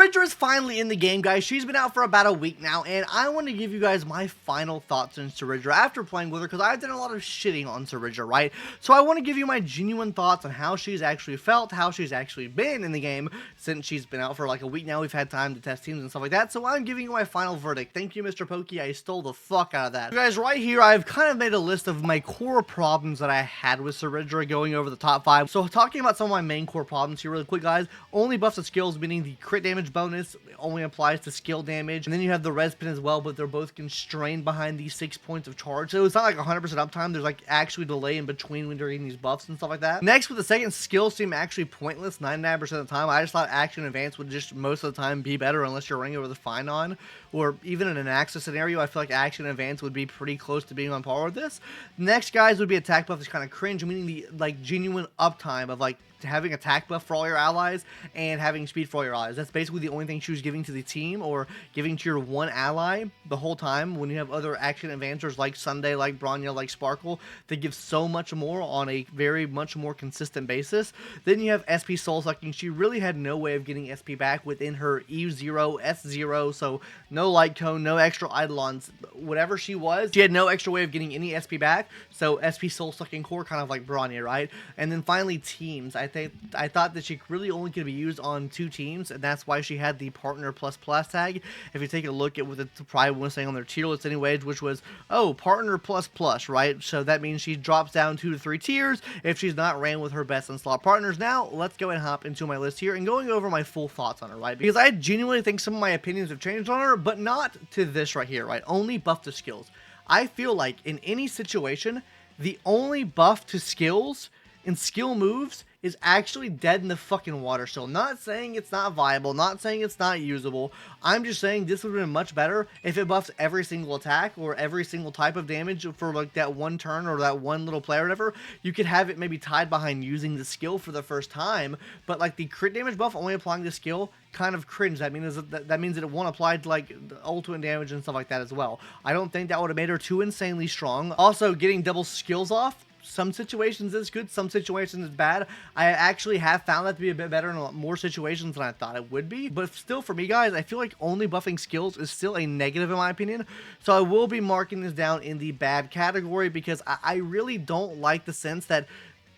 Cerydra is finally in the game, guys. She's been out for about a week now, and I want to give you guys my final thoughts on Cerydra after playing with her, because I've done a lot of shitting on Cerydra, right? So I want to give you my genuine thoughts on how she's actually felt, how she's actually been in the game since she's been out for like a week now. We've had time to test teams and stuff like that, so I'm giving you my final verdict. Thank you, Mr. Pokey. I stole the fuck out of that. So guys, right here, I've kind of made a list of my core problems that I had with Cerydra, going over the top 5. So talking about some of my main core problems here really quick, guys. Only buffs and skills, meaning the crit damage bonus only applies to skill damage, and then you have the res pin as well, but they're both constrained behind these 6 points of charge, so it's not like 100% uptime. There's like actually delay in between when you're getting these buffs and stuff like that. Next, with the second, skills seem actually pointless 99% of the time. I just thought action advance would just most of the time be better unless you're running over the FEIND on, or even in an Axis scenario, I feel like action advance would be pretty close to being on par with this. Next, guys, would be attack buff is kind of cringe, meaning the like genuine uptime of like having attack buff for all your allies and having speed for all your allies. That's basically the only thing she was giving to the team, or giving to your one ally the whole time, when you have other action advancers like Sunday, like Bronya, like Sparkle, that give so much more on a very much more consistent basis. Then you have SP soul sucking. She really had no way of getting SP back within her E0, S0, so no light cone, no extra eidolons, whatever she was, she had no extra way of getting any SP back, so SP soul sucking core, kind of like Bronya, right? And then finally, teams. I thought that she really only could be used on 2 teams, and that's why she had the partner plus plus tag. If you take a look at what the probably was saying on their tier list anyways, which was, oh, partner plus plus, right? So that means she drops down 2 to 3 tiers if she's not ran with her best in slot partners. Now let's go and hop into my list here and going over my full thoughts on her, right? Because I genuinely think some of my opinions have changed on her, but not to this right here, right? Only buff to skills. I feel like in any situation, the only buff to skills and skill moves is actually dead in the fucking water. So I'm not saying it's not viable, not saying it's not usable. I'm just saying this would have been much better if it buffs every single attack or every single type of damage for like that one turn or that one little play or whatever. You could have it maybe tied behind using the skill for the first time, but like the crit damage buff only applying the skill, kind of cringe. That means that it won't apply to like ultimate damage and stuff like that as well. I don't think that would have made her too insanely strong. Also, getting double skills off, some situations is good, some situations is bad. I actually have found that to be a bit better in a lot more situations than I thought it would be. But still, for me, guys, I feel like only buffing skills is still a negative in my opinion. So I will be marking this down in the bad category, because I really don't like the sense that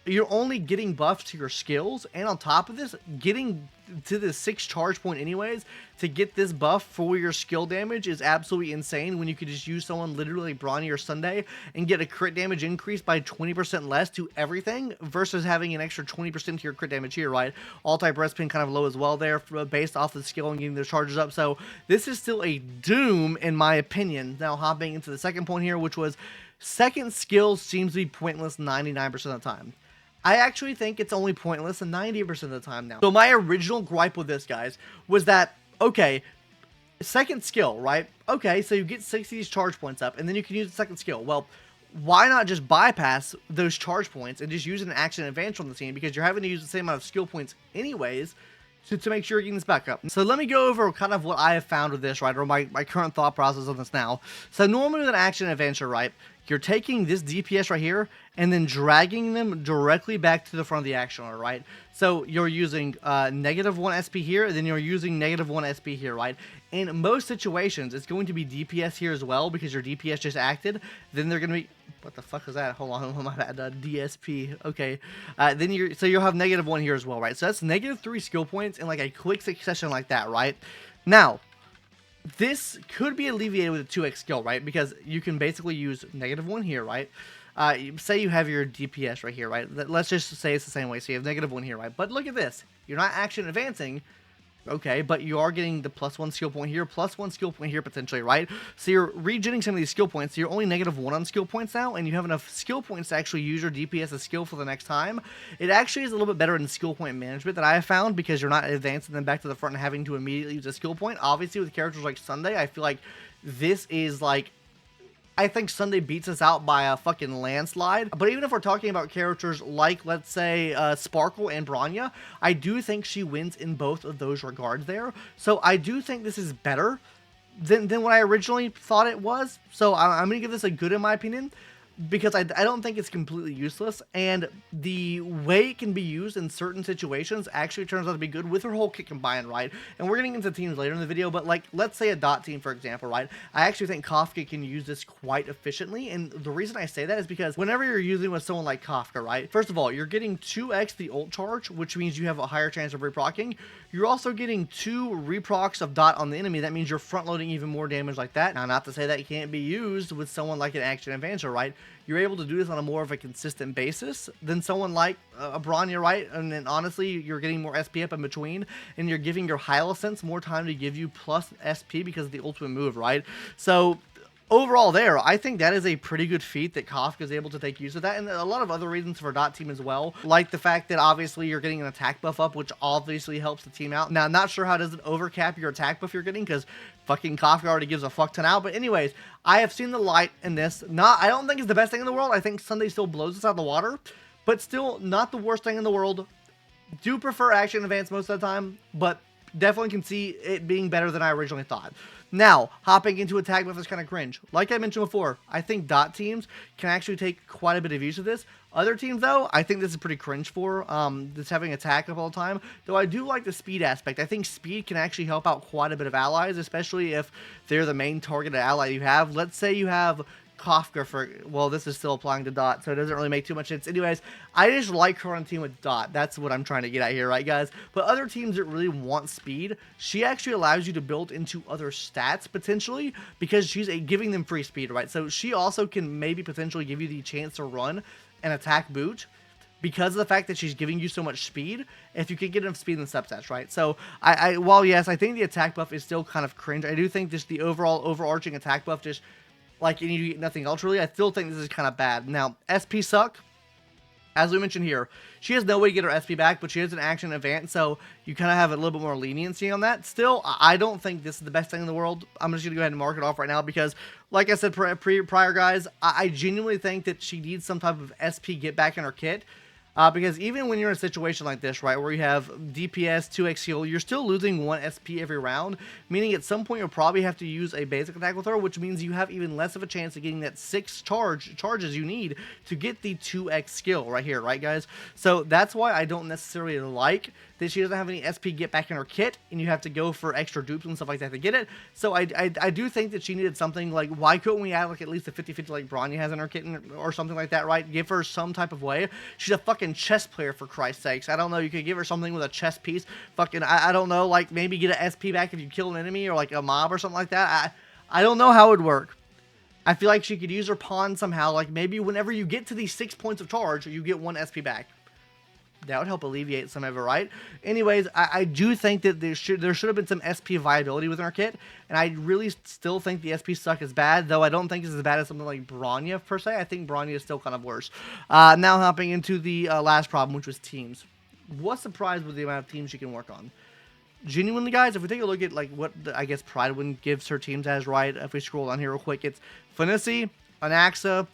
you're only getting buffs to your skills, and on top of this, getting to the 6 charge point anyways to get this buff for your skill damage is absolutely insane, when you could just use someone literally like Bronya or Sunday and get a crit damage increase by 20% less to everything, versus having an extra 20% to your crit damage here, right? All type rest pin kind of low as well there, based off the skill and getting those charges up. So this is still a doom in my opinion. Now hopping into the second point here, which was second skill seems to be pointless 99% of the time. I actually think it's only pointless 90% of the time now. So my original gripe with this, guys, was that, okay, second skill, right? Okay, so you get 60 of these charge points up, and then you can use the second skill. Well, why not just bypass those charge points and just use an action advance on the team, because you're having to use the same amount of skill points anyways to make sure you're getting this back up. So let me go over kind of what I have found with this, right, or my current thought process on this now. So normally with an action adventure, right, you're taking this DPS right here and then dragging them directly back to the front of the action order, right? So you're using -1 SP here, and then you're using -1 SP here, right? In most situations, it's going to be DPS here as well, because your DPS just acted. Then they're going to be... What the fuck is that? Hold on, my bad. DSP. Okay. Then you'll have -1 here as well, right? So that's -3 skill points in like a quick succession like that, right? Now, this could be alleviated with a 2x skill, right? Because you can basically use -1 here, right? Say you have your DPS right here, right? Let's just say it's the same way. So you have -1 here, right? But look at this. You're not action advancing. Okay, but you are getting the +1 skill point here, +1 skill point here potentially, right? So you're regenerating some of these skill points. So you're only -1 on skill points now, and you have enough skill points to actually use your DPS as skill for the next time. It actually is a little bit better in skill point management that I have found, because you're not advancing them back to the front and having to immediately use a skill point. Obviously, with characters like Sunday, I feel like this is like... I think Sunday beats us out by a fucking landslide. But even if we're talking about characters like, let's say, Sparkle and Bronya, I do think she wins in both of those regards there. So I do think this is better than what I originally thought it was. So I'm going to give this a good in my opinion. because I don't think it's completely useless, and the way it can be used in certain situations actually turns out to be good with her whole kit combined, right? And we're getting into teams later in the video, but like, let's say a dot team, for example, right? I actually think Kafka can use this quite efficiently, and the reason I say that is because whenever you're using with someone like Kafka, right? First of all, you're getting 2x the ult charge, which means you have a higher chance of reprocking. You're also getting 2 reprocs of dot on the enemy. That means you're front loading even more damage like that. Now, not to say that it can't be used with someone like an Action Advancer, right? You're able to do this on a more of a consistent basis than someone like a Bronya, right? And then honestly, you're getting more SP up in between, and you're giving your Hylosense more time to give you plus SP because of the ultimate move, right? So overall there, I think that is a pretty good feat that Kafka is able to take use of that, and a lot of other reasons for dot team as well, like the fact that obviously you're getting an attack buff up, which obviously helps the team out. Now, I'm not sure how does it overcap your attack buff you're getting, because fucking Kafka already gives a fuck ton out, but anyways, I have seen the light in this. I don't think it's the best thing in the world. I think Sunday still blows us out of the water, but still not the worst thing in the world. Do prefer Action Advance most of the time, but definitely can see it being better than I originally thought. Now, hopping into attack buff is kind of cringe. Like I mentioned before, I think dot teams can actually take quite a bit of use of this. Other teams, though, I think this is pretty cringe for, just having attack up all the time. Though I do like the speed aspect. I think speed can actually help out quite a bit of allies, especially if they're the main targeted ally you have. Let's say you have Kafka for, well, this is still applying to dot, so it doesn't really make too much sense. Anyways, I just like her on team with dot. That's what I'm trying to get at here, right, guys? But other teams that really want speed, she actually allows you to build into other stats, potentially, because she's giving them free speed, right? So she also can maybe potentially give you the chance to run an attack boot, because of the fact that she's giving you so much speed, if you can get enough speed in the substats, right? So, while yes, I think the attack buff is still kind of cringe, I do think just the overarching attack buff just, like, and you get nothing else really, I still think this is kind of bad. Now, SP suck. As we mentioned here, she has no way to get her SP back, but she has an Action Advance, so you kind of have a little bit more leniency on that. Still, I don't think this is the best thing in the world. I'm just going to go ahead and mark it off right now because, like I said prior, guys, I genuinely think that she needs some type of SP get back in her kit. Because even when you're in a situation like this, right, where you have DPS, 2x heal, you're still losing 1 SP every round, meaning at some point you'll probably have to use a basic attack with her, which means you have even less of a chance of getting that 6 charges you need to get the 2x skill right here, right, guys? So that's why I don't necessarily like that she doesn't have any SP get back in her kit, and you have to go for extra dupes and stuff like that to get it. So I do think that she needed something like, why couldn't we add like at least a 50-50 like Bronya has in her kit or something like that, right? Give her some type of way. She's a fucking chess player, for Christ's sakes. I don't know, you could give her something with a chess piece. Fucking, I don't know, like maybe get an SP back if you kill an enemy or like a mob or something like that. I don't know how it would work. I feel like she could use her pawn somehow, like maybe whenever you get to these 6 points of charge, you get 1 SP back. That would help alleviate some of it, right? Anyways, I do think that there should have been some SP viability within our kit, and I really still think the SP suck is bad, though I don't think it's as bad as something like Bronya, per se. I think Bronya is still kind of worse. Now hopping into the last problem, which was teams. What's surprised with the amount of teams you can work on? Genuinely, guys, if we take a look at like what I guess Pridewind gives her teams as, right? If we scroll down here real quick, it's Finissi, Anaxa,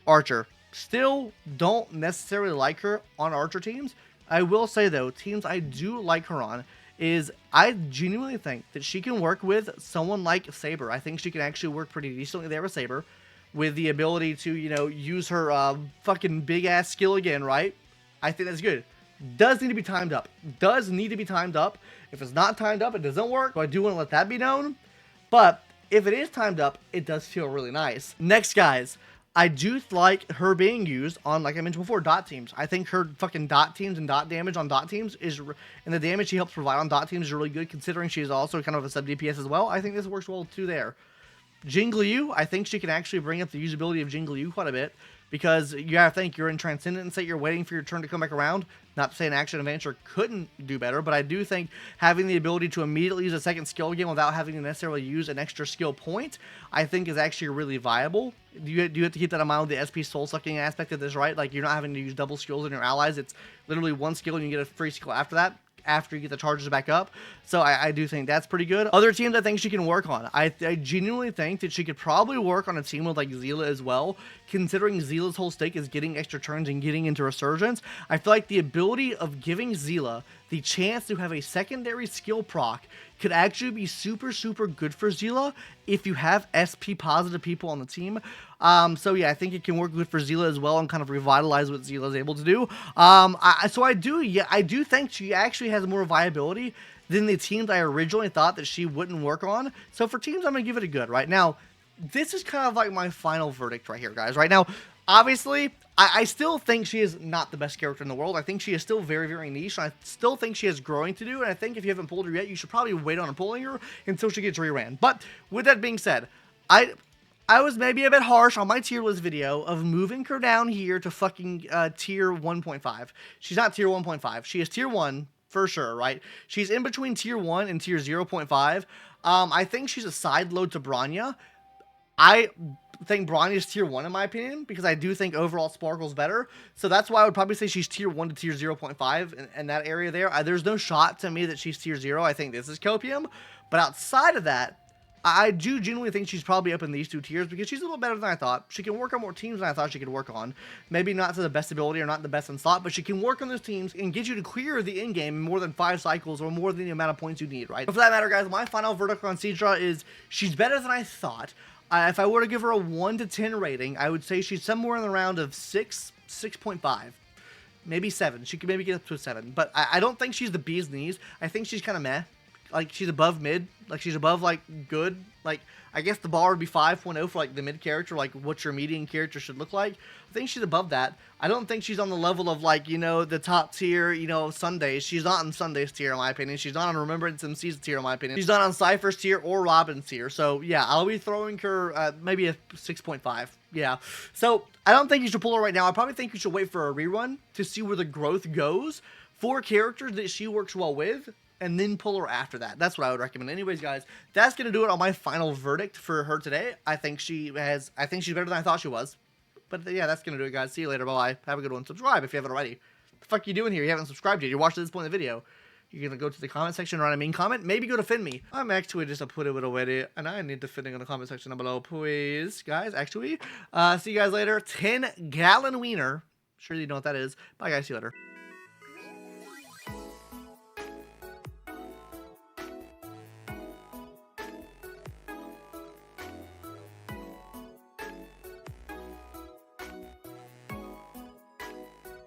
Archer. Still don't necessarily like her on Archer teams. I will say, though, teams I do like her on is I genuinely think that she can work with someone like Saber. I think she can actually work pretty decently there with Saber, with the ability to, you know, use her fucking big-ass skill again, right? I think that's good. Does need to be timed up. Does need to be timed up. If it's not timed up, it doesn't work. So I do want to let that be known. But if it is timed up, it does feel really nice. Next, guys, I do like her being used on, like I mentioned before, dot teams. I think her fucking dot teams and dot damage on dot teams is, and the damage she helps provide on dot teams is really good, considering she is also kind of a sub DPS as well. I think this works well too there. Jingliu, I think she can actually bring up the usability of Jingliu quite a bit, because you gotta think you're in Transcendent State, you're waiting for your turn to come back around. Not to say an Action Adventure couldn't do better, but I do think having the ability to immediately use a second skill again without having to necessarily use an extra skill point, I think is actually really viable. You have to keep that in mind with the SP soul-sucking aspect of this, right? Like, you're not having to use double skills on your allies. It's literally one skill and you get a free skill after that, after you get the charges back up. So I do think that's pretty good. Other teams I think she can work on. I genuinely think that she could probably work on a team with like Zila as well, considering Zila's whole stake is getting extra turns and getting into Resurgence. I feel like the ability of giving Zila the chance to have a secondary skill proc could actually be super, super good for Zila if you have SP positive people on the team. So yeah, I think it can work good for Zila as well and kind of revitalize what Zila is able to do. I do think she actually has more viability than the teams I originally thought that she wouldn't work on. So for teams, I'm going to give it a good. Right now, this is kind of like my final verdict right here, guys. Right now, obviously, I still think she is not the best character in the world. I think she is still very, very niche. And I still think she has growing to do. And I think if you haven't pulled her yet, you should probably wait on pulling her until she gets reran. But with that being said, I was maybe a bit harsh on my tier list video of moving her down here to fucking tier 1.5. She's not tier 1.5. She is tier 1 for sure, right? She's in between tier 1 and tier 0.5. I think she's a side load to Bronya. I think Bronya's tier 1 in my opinion, because I do think overall Sparkle's better. So that's why I would probably say she's tier 1 to tier 0.5 in that area there. There's no shot to me that she's tier 0. I think this is Copium. But outside of that, I do genuinely think she's probably up in these two tiers because she's a little better than I thought. She can work on more teams than I thought she could work on. Maybe not to the best ability or not the best in slot, but she can work on those teams and get you to clear the end game in more than 5 cycles or more than the amount of points you need, right? But for that matter, guys, my final verdict on Cerydra is she's better than I thought. If I were to give her a 1 to 10 rating, I would say she's somewhere in the round of 6, 6.5. Maybe 7. She could maybe get up to a 7. But I don't think she's the bee's knees. I think she's kind of meh. Like, she's above mid. Like, she's above, like, good. Like, I guess the bar would be 5.0 for, like, the mid character, like, what your median character should look like. I think she's above that. I don't think she's on the level of, like, you know, the top tier, you know, Sundays. She's not on Sunday's tier, in my opinion. She's not on Remembrance MC's tier, in my opinion. She's not on Cypher's tier or Robin's tier. So, yeah, I'll be throwing her maybe a 6.5. Yeah. So, I don't think you should pull her right now. I probably think you should wait for a rerun to see where the growth goes for characters that she works well with, and then pull her after that. That's what I would recommend. Anyways, guys, that's going to do it on my final verdict for her today. I think she's better than I thought she was. But yeah, that's going to do it, guys. See you later. Bye-bye. Have a good one. Subscribe if you haven't already. The fuck you doing here? You haven't subscribed yet. You're watching this point in the video. You're going to go to the comment section, write a mean comment. Maybe go to FEIND me. I'm actually just a put it with a wedding, and I need the FEINDing in the comment section down below, please, guys. Actually, see you guys later. 10-gallon wiener. Sure you know what that is. Bye, guys. See you later.